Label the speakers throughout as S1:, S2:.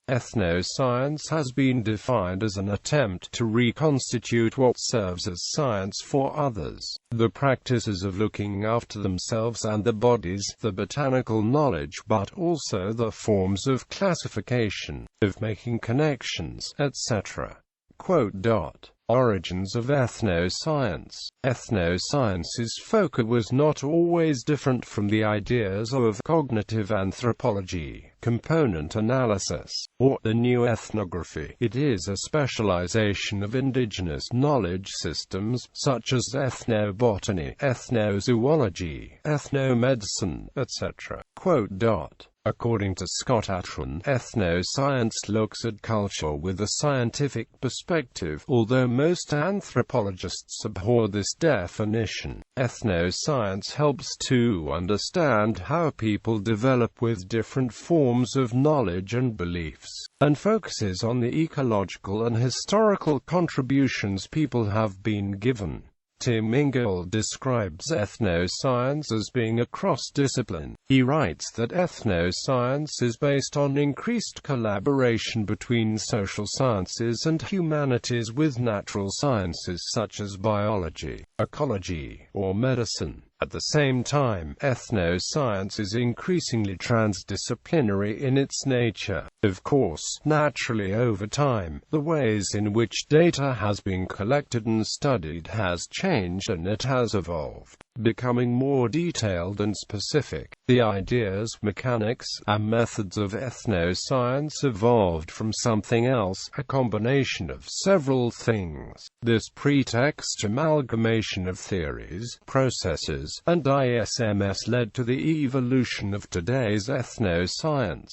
S1: Ethnoscience has been defined as an attempt to reconstitute what serves as science for others, the practices of looking after themselves and their bodies, the botanical knowledge, but also the forms of classification, of making connections, etc. Origins of Ethnoscience. Ethnoscience's focus was not always different from the ideas of cognitive anthropology, component analysis, or the new ethnography. It is a specialization of indigenous knowledge systems, such as ethnobotany, ethnozoology, ethnomedicine, etc. According to Scott Atran, ethnoscience looks at culture with a scientific perspective, although most anthropologists abhor this definition. Ethnoscience helps to understand how people develop with different forms of knowledge and beliefs, and focuses on the ecological and historical contributions people have been given. Tim Ingold describes ethnoscience as being a cross-discipline. He writes that ethnoscience is based on increased collaboration between social sciences and humanities with natural sciences such as biology, ecology, or medicine. At the same time, ethnoscience is increasingly transdisciplinary in its nature. Of course, naturally over time, the ways in which data has been collected and studied has changed and it has evolved, becoming more detailed and specific. The ideas, mechanics, and methods of ethnoscience evolved from something else, a combination of several things. This pretext amalgamation of theories, processes, and ISMS led to the evolution of today's ethnoscience.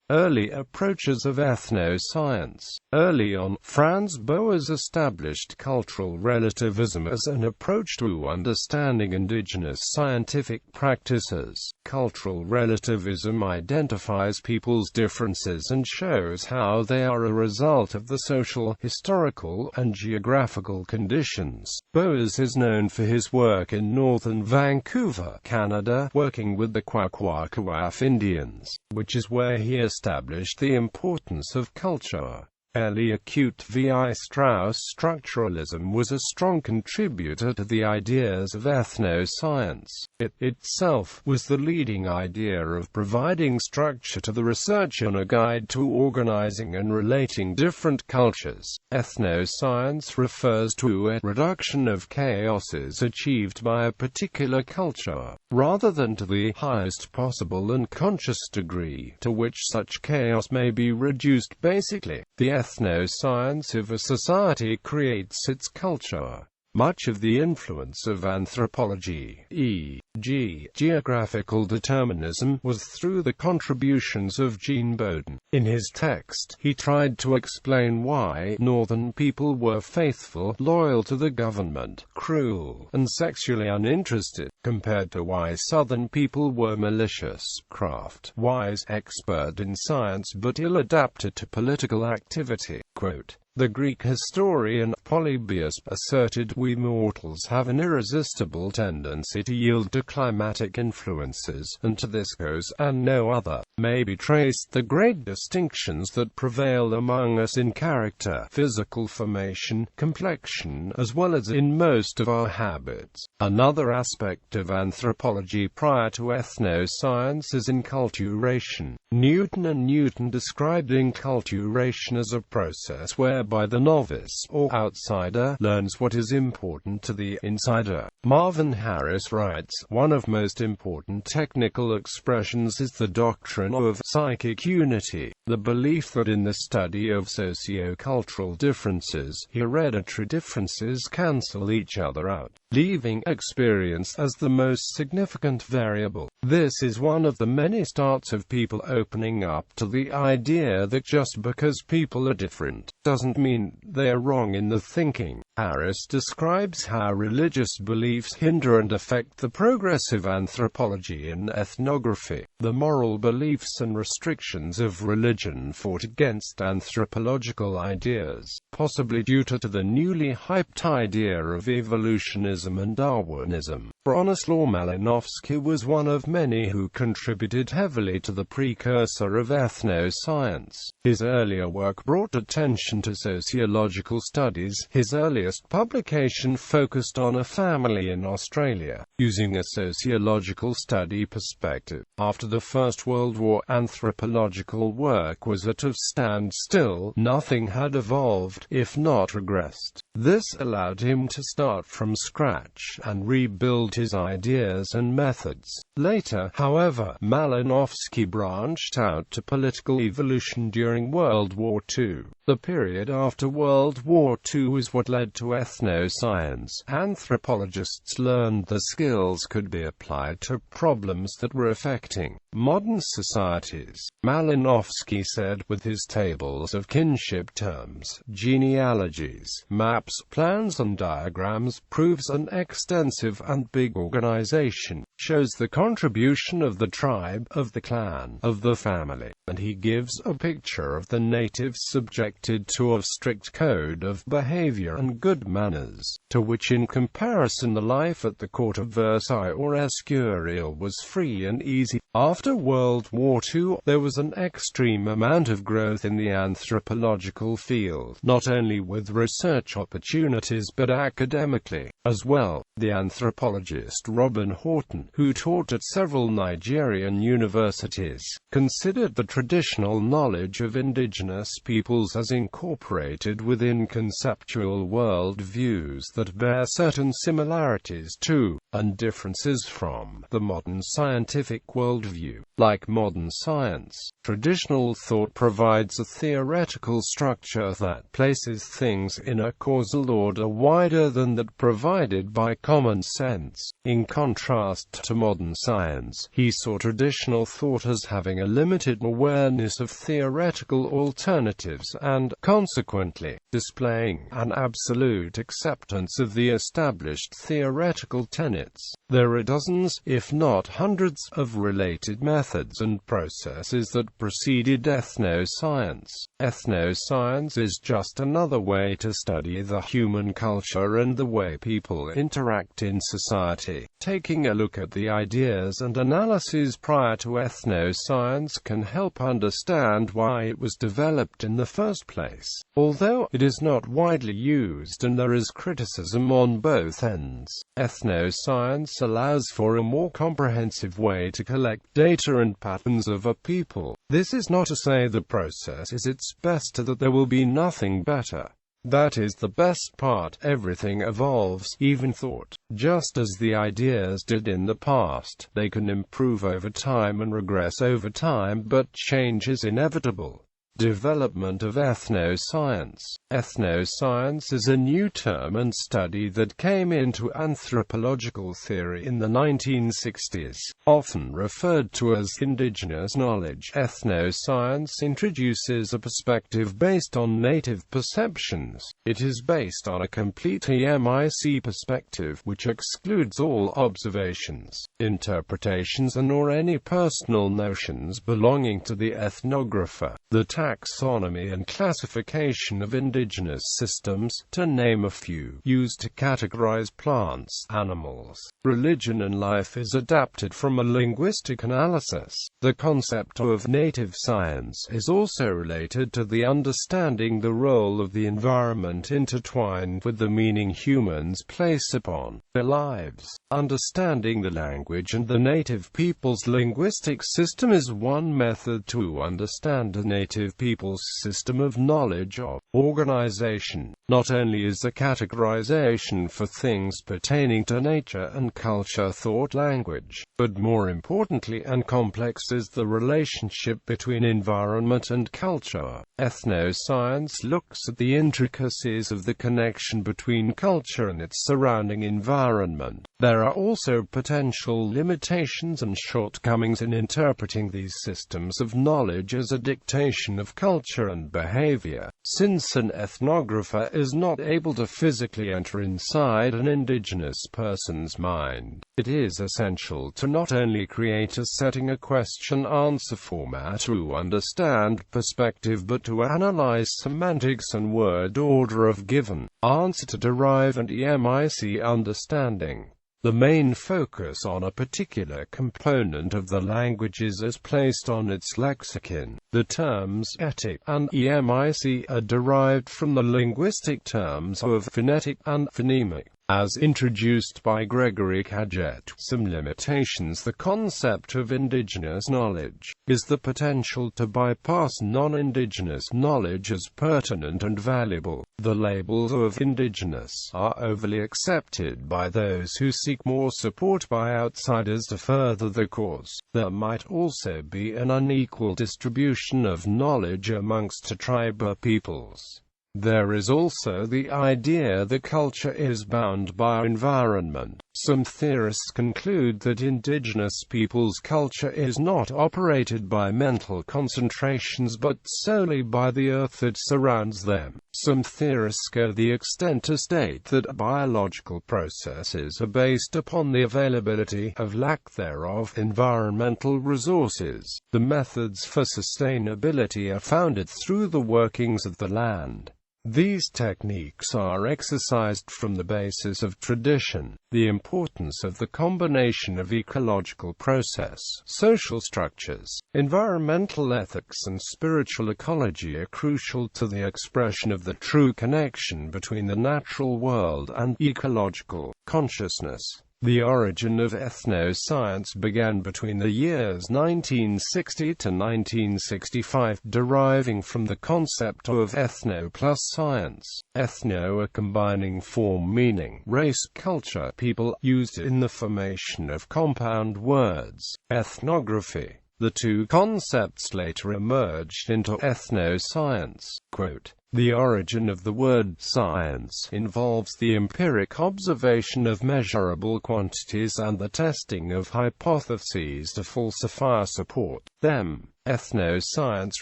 S1: Early approaches of ethnoscience. Early on, Franz Boas established cultural relativism as an approach to understanding indigenous scientific practices. Cultural relativism identifies people's differences and shows how they are a result of the social, historical, and geographical conditions. Boas is known for his work in northern Vancouver, Canada, working with the Kwakwaka'wakw Indians, which is where he established the importance of culture. Early acute V.I. Strauss structuralism was a strong contributor to the ideas of ethnoscience. It itself was the leading idea of providing structure to the research and a guide to organizing and relating different cultures. Ethnoscience refers to a reduction of chaoses achieved by a particular culture, rather than to the highest possible and conscious degree to which such chaos may be reduced. Basically, the ethnoscience of a society creates its culture. Much of the influence of anthropology, e.g., geographical determinism, was through the contributions of Jean Bodin. In his text, he tried to explain why northern people were faithful, loyal to the government, cruel, and sexually uninterested, compared to why southern people were malicious, craft-wise, expert in science but ill-adapted to political activity. Quote, "The Greek historian Polybius asserted we mortals have an irresistible tendency to yield to climatic influences, and to this cause, and no other, may be traced the great distinctions that prevail among us in character, physical formation, complexion, as well as in most of our habits." Another aspect of anthropology prior to ethnoscience is enculturation. Newton described enculturation as a process whereby the novice, or outsider, learns what is important to the insider. Marvin Harris writes, "One of most important technical expressions is the doctrine of psychic unity, the belief that in the study of socio-cultural differences, hereditary differences cancel each other out, leaving experience as the most significant variable. This is one of the many starts of people opening up to the idea that just because people are different, doesn't mean they are wrong in the thinking." Harris describes how religious beliefs hinder and affect the progress of anthropology and ethnography. The moral beliefs and restrictions of religion fought against anthropological ideas, possibly due to the newly hyped idea of evolutionism and Darwinism. Bronislaw Malinowski was one of many who contributed heavily to the precursor of ethnoscience. His earlier work brought attention to sociological studies. His earliest publication focused on a family in Australia, using a sociological study perspective. After the First World War, anthropological work was at a standstill. Nothing had evolved, if not regressed. This allowed him to start from scratch and rebuild his ideas and methods. Later, however, Malinowski branched out to political evolution during World War II. The period after World War II was what led to ethnoscience. Anthropologists learned the skills could be applied to problems that were affecting modern societies. Malinowski said, with his tables of kinship terms, genealogies, maps, plans and diagrams, proves an extensive and big organization, shows the contribution of the tribe, of the clan, of the family, and he gives a picture of the natives subjected to a strict code of behavior and good manners, to which in comparison the life at the court of Versailles or Escurial was free and easy. After World War II, there was an extreme amount of growth in the anthropological field, not only with research opportunities but academically as well. The anthropologist Robin Horton, who taught at several Nigerian universities, considered the traditional knowledge of indigenous peoples as incorporated within conceptual world views that bear certain similarities to, and differences from, the modern scientific worldview. Like modern science, traditional thought provides a theoretical structure that places things in a causal order wider than that provided by common sense. In contrast to modern science, he saw traditional thought as having a limited awareness of theoretical alternatives and, consequently, displaying an absolute acceptance of the established theoretical tenets. There are dozens, if not hundreds, of related methods and processes that preceded ethnoscience. Ethnoscience is just another way to study the human culture and the way people interact in society. Taking a look at the ideas and analyses prior to ethnoscience can help understand why it was developed in the first place, although it is not widely used and there is criticism on both ends. Ethnoscience allows for a more comprehensive way to collect data and patterns of a people. This is not to say the process is its best or that there will be nothing better. That is the best part. Everything evolves, even thought. Just as the ideas did in the past, they can improve over time and regress over time, but change is inevitable. Development of ethnoscience. Ethnoscience is a new term and study that came into anthropological theory in the 1960s, often referred to as indigenous knowledge. Ethnoscience introduces a perspective based on native perceptions. It is based on a complete EMIC perspective, which excludes all observations, interpretations and/or any personal notions belonging to the ethnographer. The taxonomy and classification of indigenous systems, to name a few, used to categorize plants, animals, religion and life is adapted from a linguistic analysis. The concept of native science is also related to the understanding the role of the environment intertwined with the meaning humans place upon their lives. Understanding the language and the native people's linguistic system is one method to understand a native people's system of knowledge of organization. Not only is the categorization for things pertaining to nature and culture thought language, but more importantly and complex is the relationship between environment and culture. Ethnoscience looks at the intricacies of the connection between culture and its surrounding environment. There are also potential limitations and shortcomings in interpreting these systems of knowledge as a dictation of culture and behavior. Since an ethnographer is not able to physically enter inside an indigenous person's mind, it is essential to not only create a setting a question-answer format to understand perspective but to analyze semantics and word order of given answer to derive an EMIC understanding. The main focus on a particular component of the languages is placed on its lexicon. The terms etic and emic are derived from the linguistic terms of phonetic and phonemic, as introduced by Gregory Caget. Some limitations. The concept of indigenous knowledge is the potential to bypass non-indigenous knowledge as pertinent and valuable. The labels of indigenous are overly accepted by those who seek more support by outsiders to further the cause. There might also be an unequal distribution of knowledge amongst tribal peoples. There is also the idea that culture is bound by environment. Some theorists conclude that indigenous peoples' culture is not operated by mental concentrations but solely by the earth that surrounds them. Some theorists go the extent to state that biological processes are based upon the availability, of lack thereof, environmental resources. The methods for sustainability are founded through the workings of the land. These techniques are exercised from the basis of tradition. The importance of the combination of ecological process, social structures, environmental ethics and spiritual ecology are crucial to the expression of the true connection between the natural world and ecological consciousness. The origin of ethnoscience began between the years 1960 to 1965, deriving from the concept of ethno plus science. Ethno, a combining form meaning race, culture, people, used in the formation of compound words, ethnography. The two concepts later emerged into ethnoscience. Quote, "The origin of the word science involves the empiric observation of measurable quantities and the testing of hypotheses to falsify or support them. Ethnoscience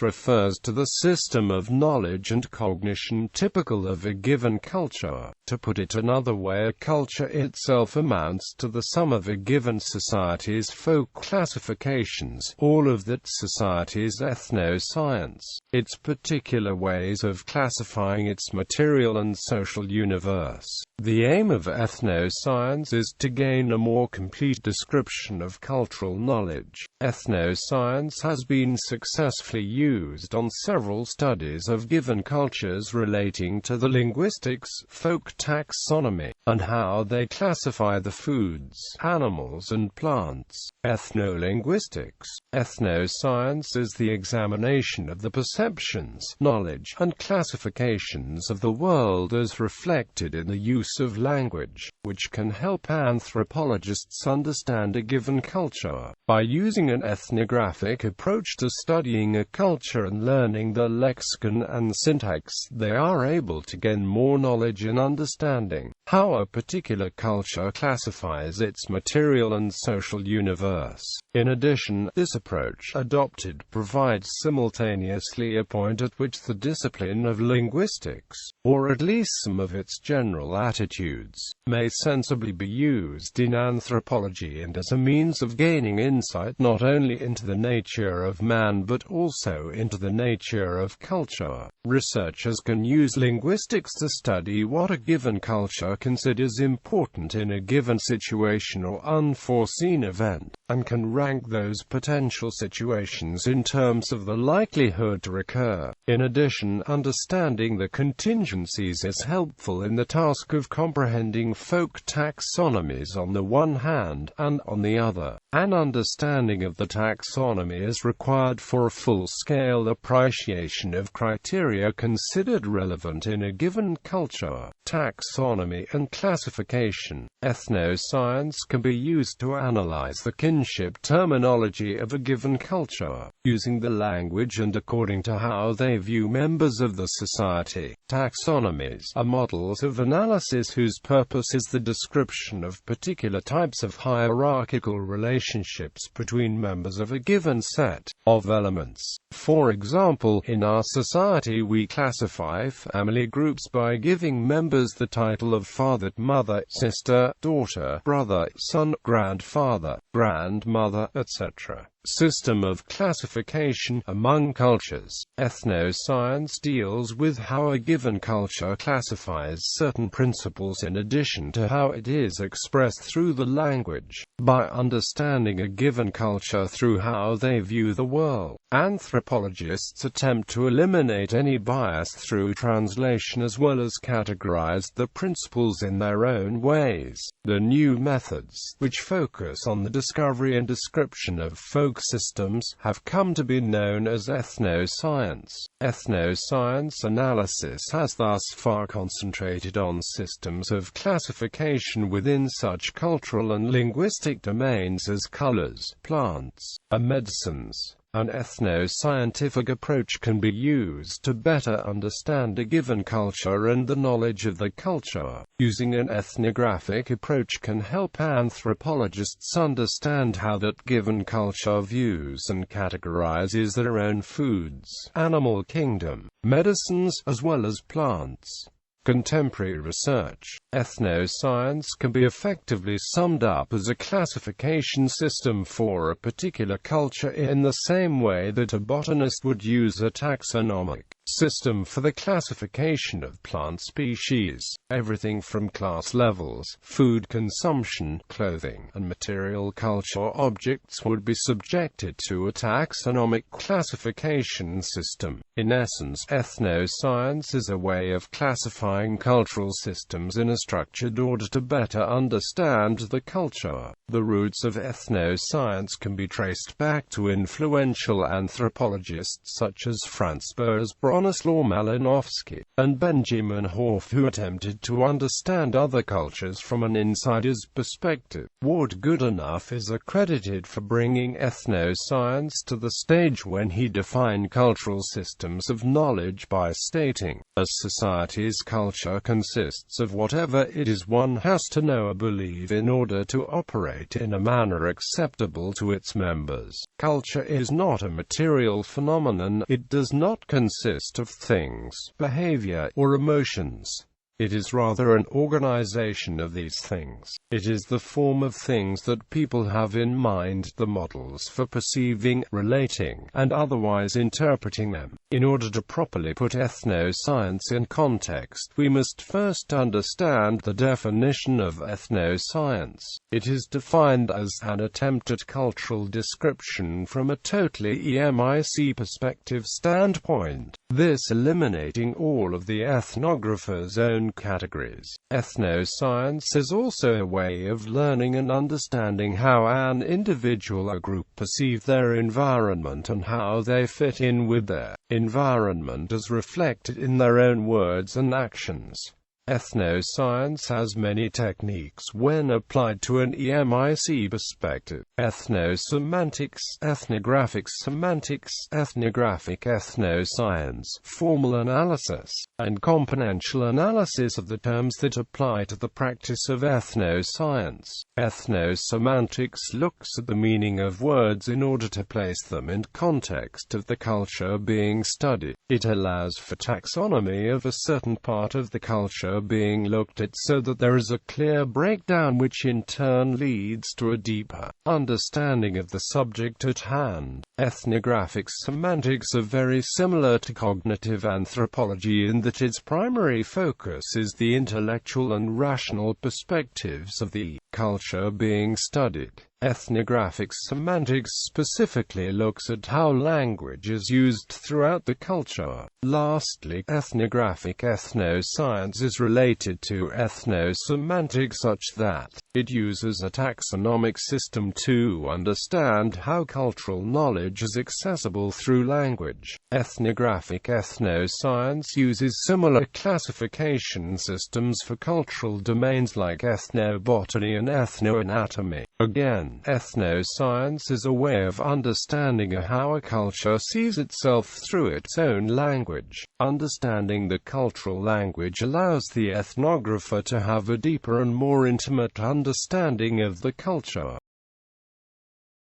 S1: refers to the system of knowledge and cognition typical of a given culture. To put it another way, a culture itself amounts to the sum of a given society's folk classifications, all of that society's ethnoscience, its particular ways of classifying its material and social universe. The aim of ethnoscience is to gain a more complete description of cultural knowledge. Ethnoscience has been successfully used on several studies of given cultures relating to the linguistics, folk taxonomy, and how they classify the foods, animals and plants. Ethnolinguistics. Ethnoscience is the examination of the perceptions, knowledge, and classifications of the world as reflected in the use of language, which can help anthropologists understand a given culture. By using an ethnographic approach to studying a culture and learning the lexicon and syntax, they are able to gain more knowledge in understanding how a particular culture classifies its material and social universe. In addition, this approach adopted provides simultaneously a point at which the discipline of linguistics, or at least some of its general attitudes, may sensibly be used in anthropology and as a means of gaining insight not only into the nature of man but also into the nature of culture. Researchers can use linguistics to study what a given culture considers important in a given situation or unforeseen event, and can rank those potential situations in terms of the likelihood to recur. In addition, understanding the contingencies is helpful in the task of comprehending folk taxonomies on the one hand, and on the other, an understanding of the taxonomy is required for a full-scale appreciation of criteria considered relevant in a given culture. Taxonomy and classification. Ethnoscience can be used to analyze the kinship terminology of a given culture, using the language and according to how they view members of the society. Taxonomies are models of analysis whose purpose is the description of particular types of hierarchical relationships between members of a given set of elements. For example, in our society we classify family groups by giving members the title of father, mother, sister, daughter, brother, son, grandfather, grandmother, etc. System of classification among cultures. Ethnoscience deals with how a given given culture classifies certain principles in addition to how it is expressed through the language. By understanding a given culture through how they view the world, anthropologists attempt to eliminate any bias through translation as well as categorize the principles in their own ways. The new methods, which focus on the discovery and description of folk systems, have come to be known as ethnoscience. Ethnoscience analysis has thus far concentrated on systems of classification within such cultural and linguistic domains as colors, plants, and medicines. An ethno-scientific approach can be used to better understand a given culture, and the knowledge of the culture, using an ethnographic approach, can help anthropologists understand how that given culture views and categorizes their own foods, animal kingdom, medicines, as well as plants. Contemporary research. Ethnoscience can be effectively summed up as a classification system for a particular culture in the same way that a botanist would use a taxonomic system for the classification of plant species. Everything from class levels, food consumption, clothing, and material culture objects would be subjected to a taxonomic classification system. In essence, ethnoscience is a way of classifying cultural systems in a structured order to better understand the culture. The roots of ethnoscience can be traced back to influential anthropologists such as Franz Boas, Bronislaw Malinowski, and Benjamin Horff, who attempted to understand other cultures from an insider's perspective. Ward Goodenough is accredited for bringing ethnoscience to the stage when he defined cultural systems of knowledge by stating, "A society's culture consists of whatever it is one has to know or believe in order to operate in a manner acceptable to its members. Culture is not a material phenomenon. It does not consist of things, behavior, or emotions. It is rather an organization of these things. It is the form of things that people have in mind, the models for perceiving, relating, and otherwise interpreting them." In order to properly put ethnoscience in context, we must first understand the definition of ethnoscience. It is defined as an attempt at cultural description from a totally emic perspective standpoint, this eliminating all of the ethnographer's own categories. Ethnoscience is also a way of learning and understanding how an individual or group perceive their environment and how they fit in with their environment as reflected in their own words and actions. Ethnoscience has many techniques when applied to an emic perspective: ethnosemantics, ethnographic semantics, ethnographic ethnoscience, formal analysis, and componential analysis of the terms that apply to the practice of ethnoscience. Ethnosemantics looks at the meaning of words in order to place them in context of the culture being studied. It allows for taxonomy of a certain part of the culture being looked at so that there is a clear breakdown, which in turn leads to a deeper understanding of the subject at hand. Ethnographic semantics are very similar to cognitive anthropology in that its primary focus is the intellectual and rational perspectives of the culture being studied. Ethnographic semantics specifically looks at how language is used throughout the culture. Lastly, ethnographic ethnoscience is related to ethnosemantics such that it uses a taxonomic system to understand how cultural knowledge is accessible through language. Ethnographic ethnoscience uses similar classification systems for cultural domains like ethnobotany and ethnoanatomy. Again, ethnoscience is a way of understanding how a culture sees itself through its own language. Understanding the cultural language allows the ethnographer to have a deeper and more intimate understanding of the culture.